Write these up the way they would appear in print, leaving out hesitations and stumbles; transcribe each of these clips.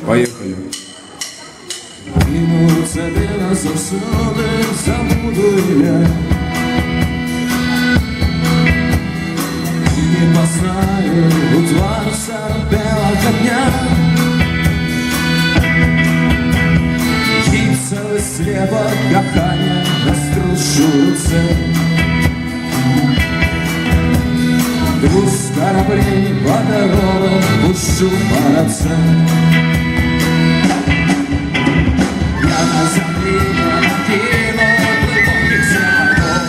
Поехали. Кинуться біля засади, забуду я. Не познаю утварся белого дня. Гипсовый слепок кохання розтрушується. Груз кораблей водородом пущу параться. Я на земле накину глубоких зеркал,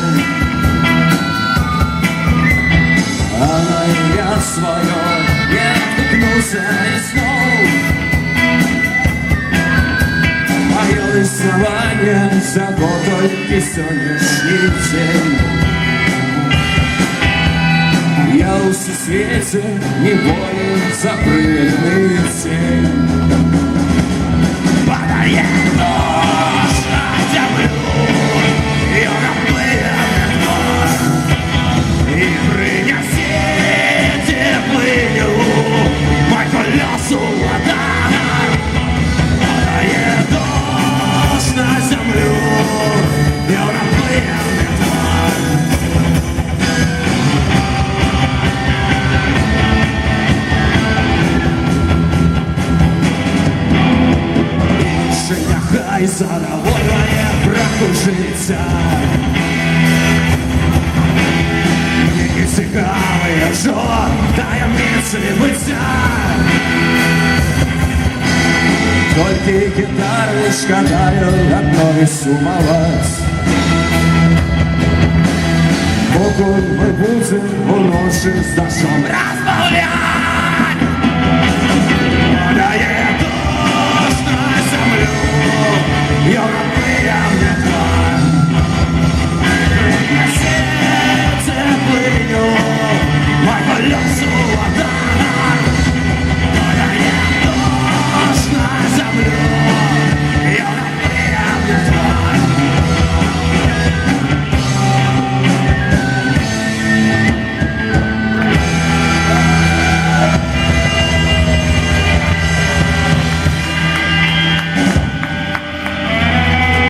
а на имя свое я ткнулся и снова. Мое рисование за водой и солнечный день. Я у свете не боюсь запретный тень. Падает нож на землю, и наплывет нож, и принесите плыню мой колесу вода. Падает нож на землю, и наплывет нож. Хай задовольняє браху життя. Мені цікавий жор таємниці биття. Тільки гітари шкодаю одної сумовать. Покуль ми будем у ночі з дощом розмовляти.